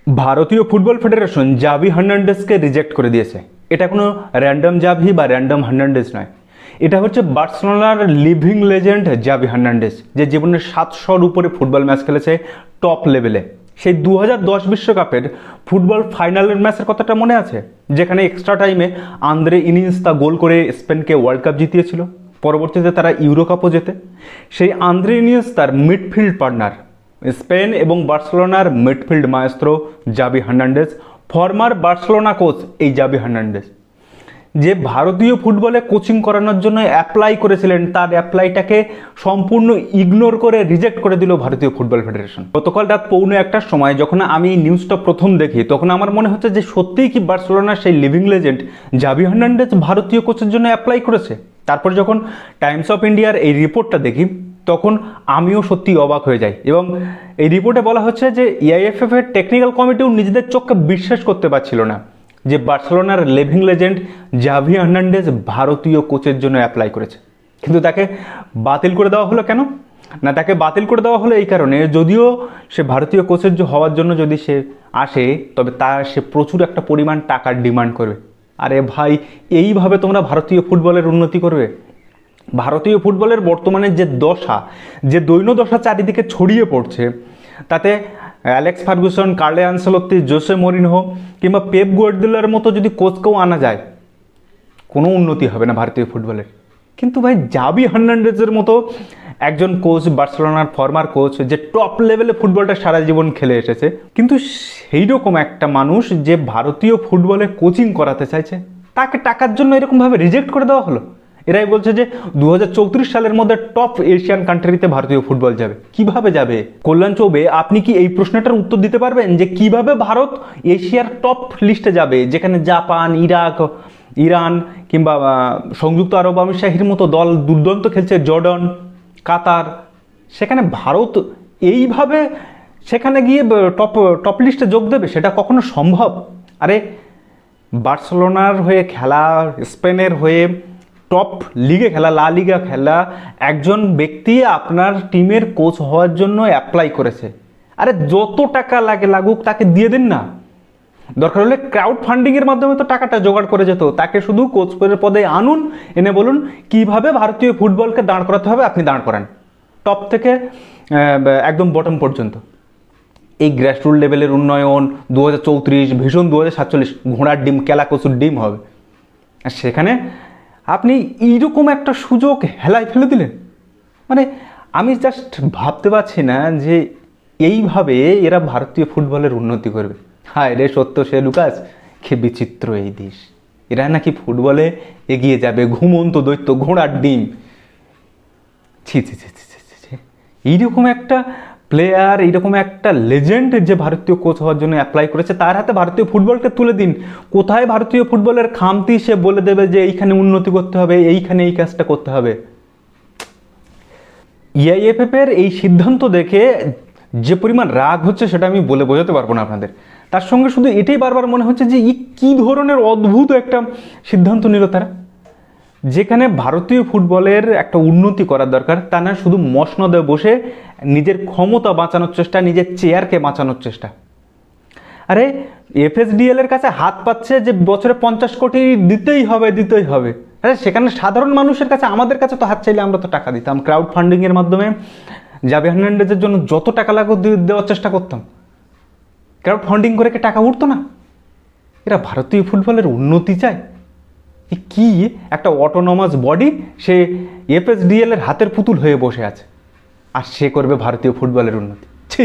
ভারতীয় football federation Xavi হার্নান্ডেজকে reject করে দিয়েছে। এটা কোনো র্যান্ডম জাভি বা র্যান্ডম হার্নান্ডেজ নয়, এটা হচ্ছে বার্সেলোনার লিভিং লেজেন্ড জাভি হার্নান্ডেজ, যে জীবনের 700-র উপরে ফুটবল ম্যাচ খেলেছে টপ লেভেলে। সেই 2010 বিশ্বকাপের ফুটবল ফাইনালের ম্যাচের কথাটা মনে আছে, যেখানে এক্সট্রা টাইমে আন্দ্রে ইনিয়েস্তা গোল করে স্পেনকে ওয়ার্ল্ড কাপ জিতিয়েছিল, পরবর্তীতে তারা ইউরো কাপও জেতে। সেই আন্দ্রে ইনিয়েস্তার মিডফিল্ড পার্টনার, স্পেন এবং বার্সেলোনার midfield maestro Xavi Hernandez, former Barcelona coach এই জাভি হার্নান্ডেজ, যে ভারতীয় ফুটবলে কোচিং করানোর জন্য অ্যাপ্লাই করেছিলেন, তার অ্যাপ্লাইটাকে সম্পূর্ণ ইগনোর করে রিজেক্ট করে দিল ভারতীয় ফুটবল ফেডারেশন। গতকাল রাত 1:15টার সময় যখন আমি এই নিউজটা প্রথম দেখি, তখন আমার মনে হচ্ছে যে সত্যিই কি বার্সেলোনার সেই লিভিং লেজেন্ড জাভি হার্নান্ডেজ ভারতীয় কোচের জন্য অ্যাপ্লাই করেছে। তারপর যখন টাইমস অফ ইন্ডিয়ার এই রিপোর্টটা দেখি, তখন আমিও সত্যি অবাক হয়ে যাই। এবং এই রিপোর্টে বলা হচ্ছে যে এআইএফএফ এর টেকনিক্যাল কমিটিও নিজেদের চোখকে বিশ্বাস করতে পারছিল না যে বার্সেলোনার লিভিং লেজেন্ড জাভি হার্নান্ডেজ ভারতীয় কোচের জন্য অ্যাপ্লাই করেছে। কিন্তু তাকে বাতিল করে দেওয়া হলো কেন? না, তাকে বাতিল করে দেওয়া হলো এই কারণে, যদিও সে ভারতীয় কোচের হওয়ার জন্য যদি সে আসে, তবে সে প্রচুর একটা পরিমাণ টাকার ডিমান্ড করবে। আরে ভাই, এইভাবে তোমরা ভারতীয় ফুটবলের উন্নতি করবে? ভারতীয় ফুটবলের বর্তমানে যে দশা, যে দৈন্যদশা চারিদিকে ছড়িয়ে পড়ছে, তাতে Alex Ferguson, Carlo Ancelotti, Jose Mourinho কিংবা পেপ গুয়ার্দিওলার মতো যদি কোচকেও আনা যায়, কোনো উন্নতি হবে না ভারতীয় ফুটবলের। কিন্তু ভাই, জাভি হার্নান্ডেজের মতো একজন কোচ, বার্সেলোনার ফর্মার কোচ, যে টপ লেভেলে ফুটবলটা সারা জীবন খেলে এসেছে, কিন্তু সেই রকম একটা মানুষ যে ভারতীয় ফুটবলে কোচিং করাতে চাইছে, তাকে টাকার জন্য এরকমভাবে রিজেক্ট করে দেওয়া হলো। এরাই বলছে যে 2034 সালের মধ্যে টপ এশিয়ান কান্ট্রিতে ভারতীয় ফুটবল যাবে। কিভাবে যাবে? কল্যাণ চৌবে, আপনি কি এই প্রশ্নটার উত্তর দিতে পারবেন যে কিভাবে ভারত এশিয়ার টপ লিস্টে যাবে, যেখানে জাপান, ইরাক, ইরান কিংবা সংযুক্ত আরব আমিরশাহির মতো দল দুর্দান্ত খেলছে, জর্ডান, কাতার, সেখানে ভারত এইভাবে সেখানে গিয়ে টপ লিস্টে যোগ দেবে? সেটা কখনো সম্ভব? আরে, বার্সেলোনার হয়ে খেলা, স্পেনের হয়ে টপ লিগে খেলা, লা লিগা খেলা একজন ব্যক্তি আপনার টিমের কোচ হওয়ার জন্য অ্যাপ্লাই করেছে। আরে, যত টাকা লাগুক তাকে দিয়ে দিন না। দরকার হলে ক্রাউড ফান্ডিংয়ের মাধ্যমে তো টাকাটা জোগাড় করে যেত। তাকে শুধু কোচের পদে আনুন, এনে বলুন কিভাবে ভারতীয় ফুটবলকে দাঁড় করাতে হবে, আপনি দাঁড় করান টপ থেকে একদম বটম পর্যন্ত। এই গ্রাসরুট লেভেলের উন্নয়ন 2034, ভীষণ 2047, ঘোড়ার ডিম, কেলা কচুর ডিম হবে। আর সেখানে আপনি এইরকম একটা সুযোগ হেলায় ফেলে দিলেন। মানে আমি জাস্ট ভাবতে পারছি না যে এইভাবে এরা ভারতীয় ফুটবলের উন্নতি করবে। হায় রে সত্য সে লুকাস, কে বিচিত্র এই দেশ। এরা নাকি ফুটবলে এগিয়ে যাবে, ঘুমন্ত দৈত্য, ঘোড়ার ডিম। ছি ছি ছি ছি ছি। এইরকম একটা প্লেয়ার, এইরকম একটা লেজেন্ড যে ভারতীয় কোচ হওয়ার জন্য অ্যাপ্লাই করেছে, তার হাতে ভারতীয় ফুটবলকে তুলে দিন। কোথায় ভারতীয় ফুটবলের খামতি সে বলে দেবে যে এইখানে উন্নতি করতে হবে, এইখানে এই কাজটা করতে হবে। এআইএফএফ এর এই সিদ্ধান্ত দেখে যে পরিমাণ রাগ হচ্ছে সেটা আমি বলে বোঝাতে পারবো না আপনাদের। তার সঙ্গে শুধু এটাই বারবার মনে হচ্ছে যে কী ধরনের অদ্ভুত একটা সিদ্ধান্ত নিল তারা, যেখানে ভারতীয় ফুটবলের একটা উন্নতি করার দরকার, তা না শুধু মসনদে বসে নিজের ক্ষমতা বাঁচানোর চেষ্টা, নিজের চেয়ারকে বাঁচানোর চেষ্টা। আরে, এফএসডিএল এর কাছে হাত পাচ্ছে যে বছরে 50 কোটি দিতেই হবে। আরে, সেখানে সাধারণ মানুষের কাছে, আমাদের কাছে তো হাত চাইলে আমরা তো টাকা দিতাম, ক্রাউড ফান্ডিংয়ের মাধ্যমে জাভি হার্নান্ডেজের জন্য যত টাকা লাগবে দেওয়ার চেষ্টা করতাম। ক্রাউড ফান্ডিং করে কি টাকা উঠতো না? এরা ভারতীয় ফুটবলের উন্নতি চায়। কি একটা অটোনমাস বডি, সে এফএসডিএল এর হাতের পুতুল হয়ে বসে আছে, আর সে করবে ভারতীয় ফুটবলের উন্নতি? ছি।